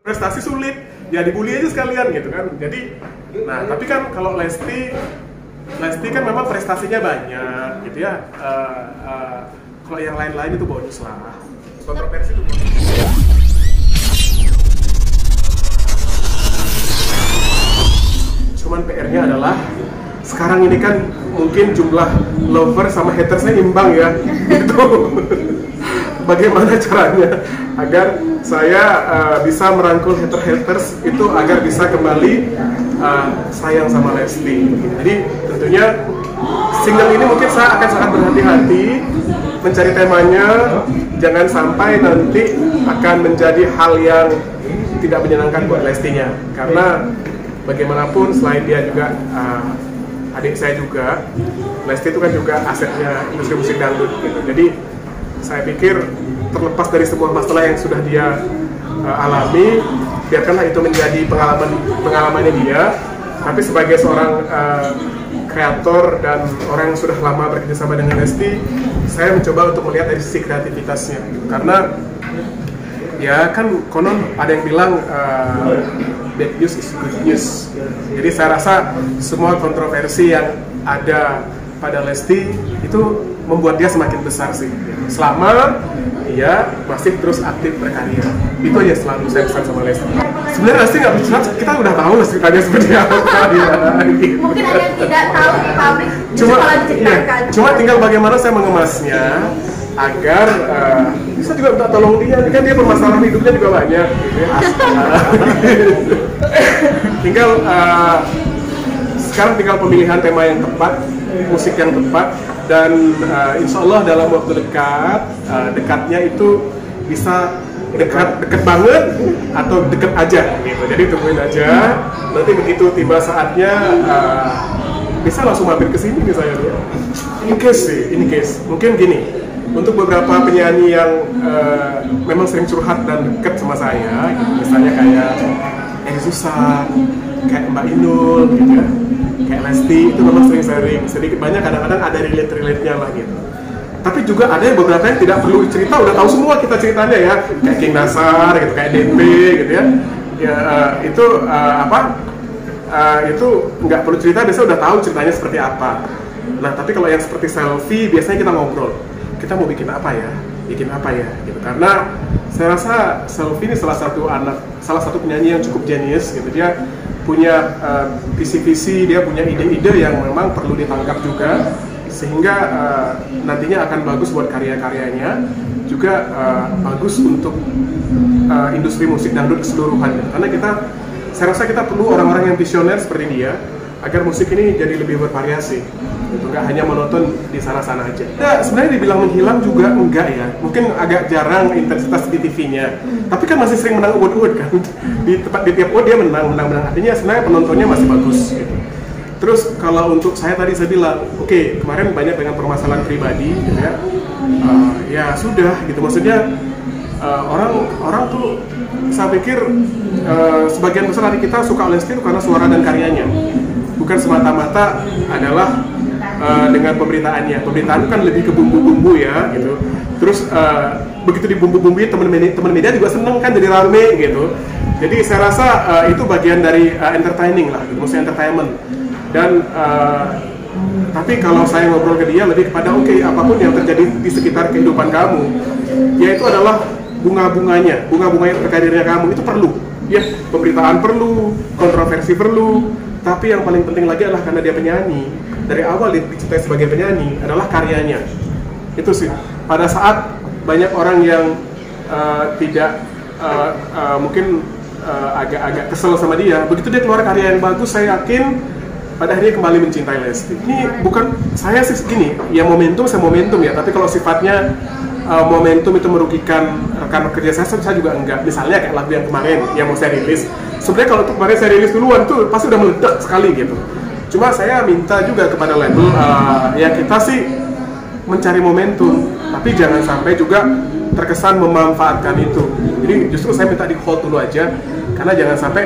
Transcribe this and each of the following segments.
prestasi sulit, ya dibully aja sekalian gitu kan. Jadi, nah tapi kan kalau Lesti kan memang prestasinya banyak gitu ya. Kalau yang lain-lain itu bonus lah. Kontroversi itu bonus. Cuman PR-nya adalah sekarang ini kan mungkin jumlah lover sama hatersnya imbang ya. Itu bagaimana caranya agar saya bisa merangkul haters itu agar bisa kembali sayang sama Lesti. Jadi tentunya single ini mungkin saya akan sangat berhati-hati mencari temanya, jangan sampai nanti akan menjadi hal yang tidak menyenangkan buat Lestinya, karena bagaimanapun selain dia juga adik saya juga, Lesti itu kan juga asetnya industri musik dangdut gitu. Jadi saya pikir terlepas dari semua masalah yang sudah dia alami, biarkanlah itu menjadi pengalamannya dia. Tapi sebagai seorang kreator dan orang yang sudah lama bekerjasama dengan Lesti, saya mencoba untuk melihat dari sisi kreativitasnya gitu. Karena ya kan konon ada yang bilang bad news is good news. Jadi saya rasa semua kontroversi yang ada pada Lesti itu membuat dia semakin besar sih. Selama dia masih terus aktif berkarya, itu aja selalu saya pesan sama Lesti. Sebenarnya Lesti nggak bercerita, kita udah tahu lah ceritanya seperti apa. Mungkin ada yang tidak tahu di pabrik, cuma tinggal bagaimana saya mengemasnya agar bisa juga minta tolong dia, kan dia permasalahan hidupnya juga banyak gitu ya. Tinggal sekarang tinggal pemilihan tema yang tepat, musik yang tepat, dan insya Allah dalam waktu dekat, dekatnya itu bisa dekat banget atau deket aja gitu. Jadi tungguin aja, nanti begitu tiba saatnya bisa langsung mampir ke sini misalnya ya. Ini case mungkin gini, untuk beberapa penyanyi yang memang sering curhat dan deket sama saya gitu. Misalnya kayak Edi Susan, kayak Mbak Inul gitu ya, kayak Lesti, itu memang sering sedikit banyak kadang-kadang ada relate-nya lah gitu. Tapi juga ada yang beberapa yang tidak perlu cerita, udah tahu semua kita ceritanya ya, kayak King Nasar gitu, kayak DP gitu ya. Ya itu itu nggak perlu cerita, biasanya udah tahu ceritanya seperti apa. Nah tapi kalau yang seperti Selfie biasanya kita ngobrol, kita mau bikin apa ya gitu. Karena saya rasa Selfie ini salah satu penyanyi yang cukup jenius gitu. Dia punya visi-visi, dia punya ide-ide yang memang perlu ditangkap juga, sehingga nantinya akan bagus buat karya-karyanya, juga bagus untuk industri musik dangdut keseluruhan. Karena saya rasa kita perlu orang-orang yang visioner seperti dia agar musik ini jadi lebih bervariasi, gitu. Nggak hanya monoton di sana-sana aja. Nah, sebenarnya dibilang menghilang juga enggak ya, mungkin agak jarang intensitas di TV-nya, tapi kan masih sering menang award kan. Di tiap award dia menang, artinya sebenarnya penontonnya masih bagus gitu. Terus kalau untuk saya tadi saya bilang, oke, kemarin banyak dengan permasalahan pribadi gitu ya, ya sudah gitu, maksudnya orang tuh saya pikir sebagian besar dari kita suka Lesti itu karena suara dan karyanya, bukan semata-mata adalah dengan pemberitaannya. Pemberitaan kan lebih ke bumbu-bumbu ya gitu. Terus begitu dibumbu-bumbui teman media juga seneng kan, jadi rame gitu. Jadi saya rasa itu bagian dari entertaining lah, gitu, maksudnya entertainment. Dan tapi kalau saya ngobrol ke dia lebih kepada oke, apapun yang terjadi di sekitar kehidupan kamu, yaitu adalah bunga-bunganya karirnya kamu itu perlu. Ya, pemberitaan perlu, kontroversi perlu, tapi yang paling penting lagi adalah karena dia penyanyi. Dari awal dicintai sebagai penyanyi adalah karyanya. Itu sih. Pada saat banyak orang yang tidak mungkin agak kesel sama dia, begitu dia keluar karya yang bagus, saya yakin pada akhirnya kembali mencintai Lesti. Ini bukan saya sih gini, ya momentum ya, tapi kalau sifatnya momentum itu merugikan rekan kerja saya juga enggak. Misalnya kayak lagu yang kemarin yang mau saya rilis, sebenarnya kalau kemarin saya rilis duluan tuh pasti udah meledak sekali gitu. Cuma saya minta juga kepada label, ya kita sih mencari momentum, tapi jangan sampai juga terkesan memanfaatkan itu. Jadi justru saya minta di hold dulu aja, karena jangan sampai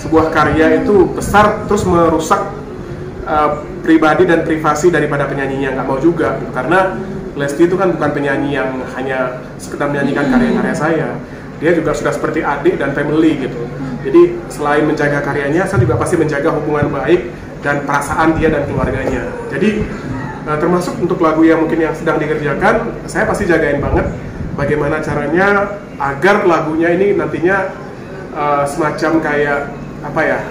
sebuah karya itu besar terus merusak pribadi dan privasi daripada penyanyinya, nggak mau juga gitu. Karena Lesti itu kan bukan penyanyi yang hanya sekedar menyanyikan karya-karya saya. dia juga sudah seperti adik dan family gitu. Jadi selain menjaga karyanya, saya juga pasti menjaga hubungan baik dan perasaan dia dan keluarganya. Jadi termasuk untuk lagu yang mungkin yang sedang dikerjakan, saya pasti jagain banget bagaimana caranya agar lagunya ini nantinya semacam kayak apa ya,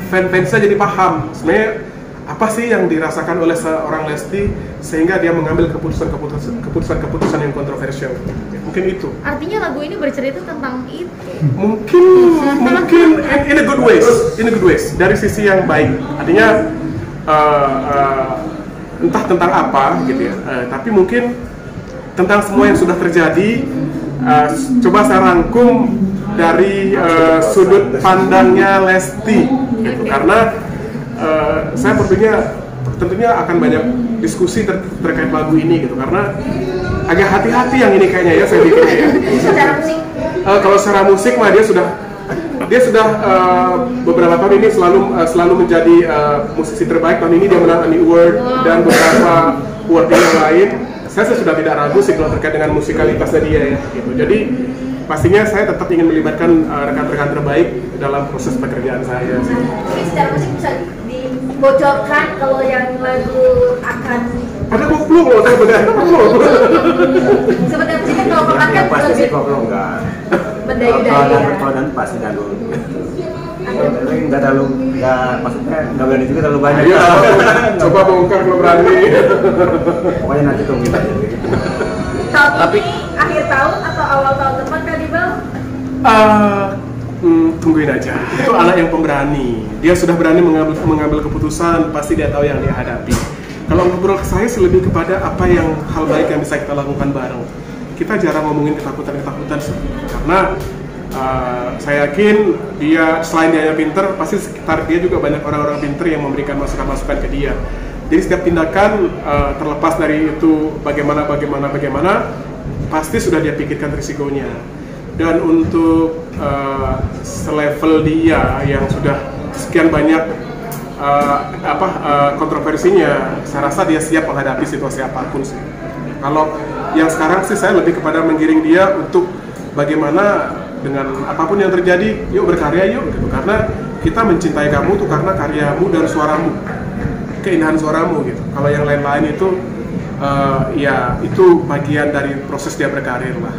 fans-fansnya jadi paham sebenarnya apa sih yang dirasakan oleh seorang Lesti sehingga dia mengambil keputusan yang kontroversial. Mungkin itu. Artinya lagu ini bercerita tentang itu. Mungkin in a good ways, dari sisi yang baik. Artinya entah tentang apa gitu ya. Tapi mungkin tentang semua yang sudah terjadi. Coba saya rangkum dari sudut pandangnya Lesti gitu. Karena saya tentunya akan banyak diskusi terkait lagu ini gitu, karena agak hati-hati yang ini kayaknya ya saya pikir ya. Secara musik? Kalau secara musik mah dia sudah beberapa tahun ini selalu menjadi musisi terbaik. Tahun ini dia menang Annie Award dan beberapa award yang lain. Saya sudah tidak ragu sih kalau terkait dengan musikalitasnya dia ya gitu. Jadi pastinya saya tetap ingin melibatkan rekan-rekan terbaik dalam proses pekerjaan saya sih. Jadi secara musik bisa dibocorkan kalau yang lagu akan ada koplo loh, saya benar koplo. Sebenarnya musik kan kalau pekan kan pasti lebih sih koplo enggak. mendayu-dayu ya. Kalau dan pasti dalu. Maksudnya nggak berani juga terlalu banyak. Iya, coba bongkar kalau berani. Pokoknya nanti tunggu kita aja. Tahun ini akhir tahun atau awal tahun depan Kak Dibel? Tungguin aja. Itu anak yang pemberani. Dia sudah berani mengambil keputusan, pasti dia tahu yang dia hadapi. Kalau ngobrol ke saya sih lebih kepada apa yang hal baik yang bisa kita lakukan bareng. Kita jarang ngomongin ketakutan sih. Karena saya yakin dia selain dia pinter, pasti sekitar dia juga banyak orang-orang pinter yang memberikan masukan-masukan ke dia. Jadi setiap tindakan terlepas dari itu bagaimana pasti sudah dia pikirkan risikonya. Dan untuk selevel dia yang sudah sekian banyak kontroversinya, saya rasa dia siap menghadapi situasi apapun sih. Kalau yang sekarang sih saya lebih kepada menggiring dia untuk bagaimana dengan apapun yang terjadi, yuk berkarya yuk gitu. Karena kita mencintai kamu tuh karena karyamu dan suaramu, keindahan suaramu gitu. Kalau yang lain-lain itu ya itu bagian dari proses dia berkarir lah.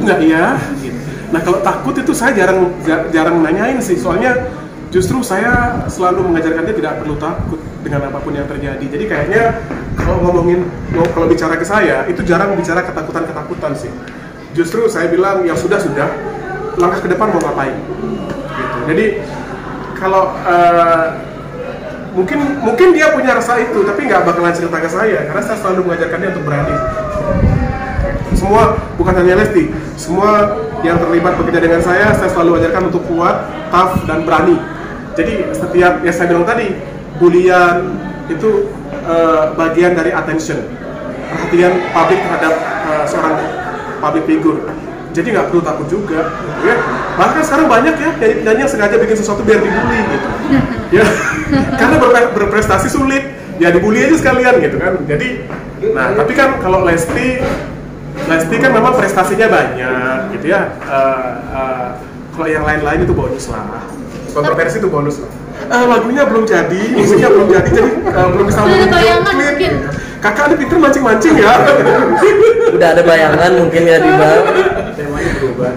Enggak iya gitu. Nah kalau takut itu saya jarang nanyain sih, soalnya justru saya selalu mengajarkan dia tidak perlu takut dengan apapun yang terjadi. Jadi kayaknya kalau bicara ke saya itu jarang bicara ketakutan sih. Justru saya bilang yang sudah langkah ke depan mau ngapain gitu. Jadi kalau mungkin dia punya rasa itu, tapi nggak bakalan cerita ke saya karena saya selalu mengajarkan dia untuk berani. Semua, bukan hanya Lesti, semua yang terlibat bekerja dengan saya selalu ajarkan untuk kuat, tough, dan berani. Jadi setiap yang saya bilang tadi, bulian itu bagian dari attention, perhatian publik terhadap seorang public figure. Jadi nggak perlu takut juga, gitu ya. Bahkan sekarang banyak ya yang sengaja bikin sesuatu biar dibully, gitu. Ya, karena berprestasi sulit, ya dibully aja sekalian, gitu kan. Jadi, nah tapi kan kalau Lesti kan memang prestasinya banyak, gitu ya. Kalau yang lain-lain itu bonus lah, kontroversi itu bonus lah. Lagunya belum jadi, musiknya belum jadi belum bisa ngomongin klip. Kakak ada pinter mancing-mancing ya. Udah ada bayangan mungkin ya di bawah. Temanya berubah.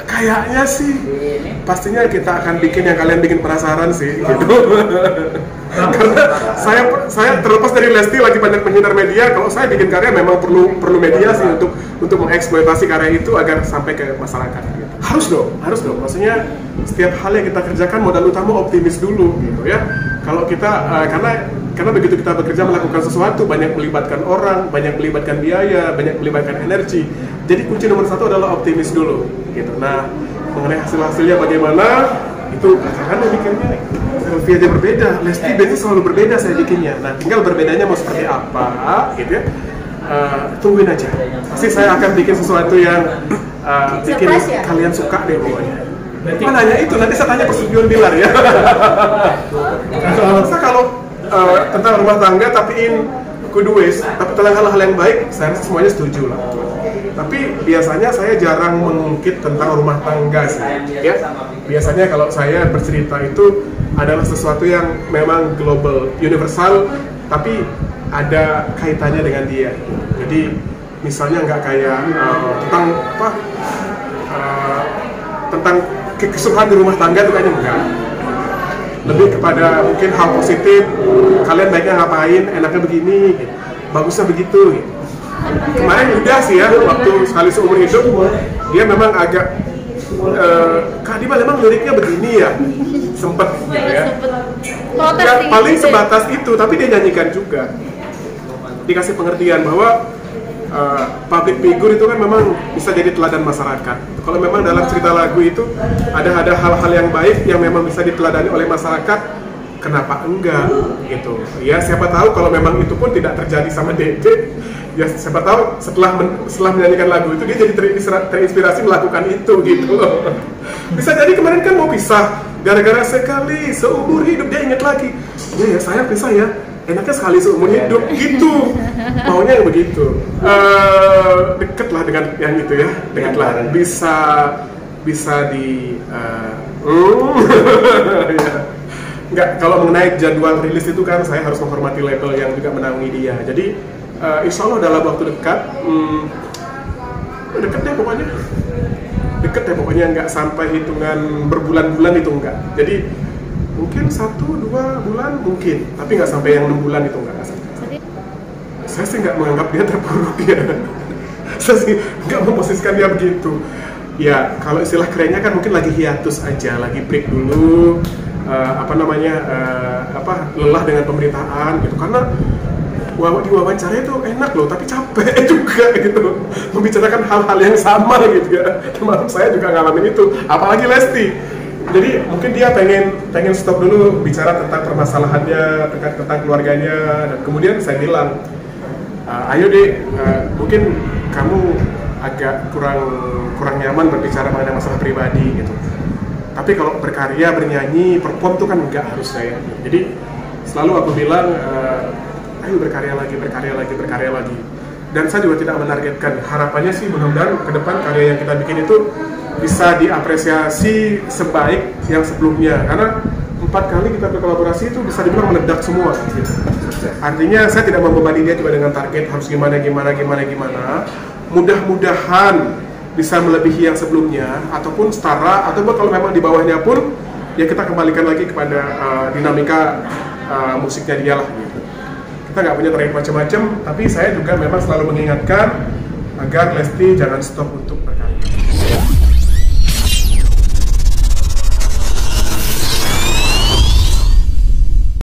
Kayaknya sih pastinya kita akan bikin yang kalian bikin penasaran sih gitu. Karena saya terlepas dari Lesti lagi banyak menghindar media. Kalau saya bikin karya memang perlu media sih untuk mengeksploitasi karya itu agar sampai ke masyarakat gitu. Harus dong. Maksudnya setiap hal yang kita kerjakan modal utama optimis dulu gitu ya. Kalau kita karena begitu kita bekerja melakukan sesuatu banyak melibatkan orang, banyak melibatkan biaya, banyak melibatkan energi. Jadi kunci nomor satu adalah optimis dulu gitu. Nah, mengenai hasilnya bagaimana itu kan bikinnya selfie aja berbeda. Lesti biasanya selalu berbeda saya bikinnya. Nah, tinggal berbedanya mau seperti apa gitu ya. Tungguin aja. Pasti saya akan bikin sesuatu yang bikin kalian suka deh pokoknya. Nanya itu nanti saya tanya persetujuan Bilar ya. Saya kalau tentang rumah tangga tapi in good ways, tapi tentang hal-hal yang baik, saya rasa semuanya setuju lah. Tapi biasanya saya jarang mengungkit tentang rumah tangga sih, ya. Biasanya kalau saya bercerita itu adalah sesuatu yang memang global, universal, tapi ada kaitannya dengan dia. Jadi misalnya nggak kayak tentang apa, tentang kesusahan di rumah tangga itu kayaknya enggak. Lebih kepada mungkin hal positif, kalian baiknya ngapain, enaknya begini, gitu. Bagusnya begitu. Gitu. Kemarin udah sih ya, waktu sekali seumur hidup, dia memang agak Kak Dima memang liriknya begini ya, sempet gitu ya. Ya paling sebatas itu, tapi dia nyanyikan juga. Dikasih pengertian bahwa public figure itu kan memang bisa jadi teladan masyarakat. Kalau memang dalam cerita lagu itu ada hal-hal yang baik yang memang bisa diteladani oleh masyarakat, kenapa enggak gitu. Ya siapa tahu kalau memang itu pun tidak terjadi sama Dede, ya siapa tahu setelah menyanyikan lagu itu dia jadi terinspirasi melakukan itu gitu. Bisa jadi kemarin kan mau pisah, gara-gara sekali seumur hidup dia ingat lagi, ya saya pisah ya, enaknya sekali seumur hidup gitu, maunya yang begitu. Deket lah dengan yang itu ya, deket lah, bisa di ya. Enggak, kalau mengenai jadwal rilis itu kan saya harus menghormati label yang juga menaungi dia. Jadi insya Allah dalam waktu dekat, deket deh pokoknya, nggak sampai hitungan berbulan-bulan itu enggak. Jadi mungkin 1-2 bulan mungkin, tapi nggak sampai yang 6 bulan itu enggak. Saya sih nggak menganggap dia terpuruk ya. Saya sih nggak memposisikan dia begitu. Ya kalau istilah kerennya kan mungkin lagi hiatus aja, lagi break dulu. Lelah dengan pemberitaan gitu, karena di wawancara itu enak loh, tapi capek juga gitu, membicarakan hal-hal yang sama gitu ya. Termasuk saya juga ngalamin itu, apalagi Lesti. Jadi mungkin dia pengen stop dulu bicara tentang permasalahannya, tentang keluarganya, dan kemudian saya bilang, ayo deh, mungkin kamu agak kurang nyaman berbicara mengenai masalah pribadi gitu. Tapi kalau berkarya, bernyanyi, perform itu kan enggak harus saya. Jadi selalu aku bilang, ayo berkarya lagi. Dan saya juga tidak menargetkan, harapannya sih mudah-mudahan ke depan karya yang kita bikin itu bisa diapresiasi sebaik yang sebelumnya. Karena 4 kali kita berkolaborasi itu bisa dibilang meledak semua gitu. Artinya saya tidak membebani dia juga dengan target harus gimana. Mudah-mudahan bisa melebihi yang sebelumnya, ataupun setara, ataupun kalau memang di bawahnya pun ya kita kembalikan lagi kepada dinamika musiknya dia lah gitu. Kita nggak punya target macam-macam, tapi saya juga memang selalu mengingatkan agar Lesti jangan stop untuk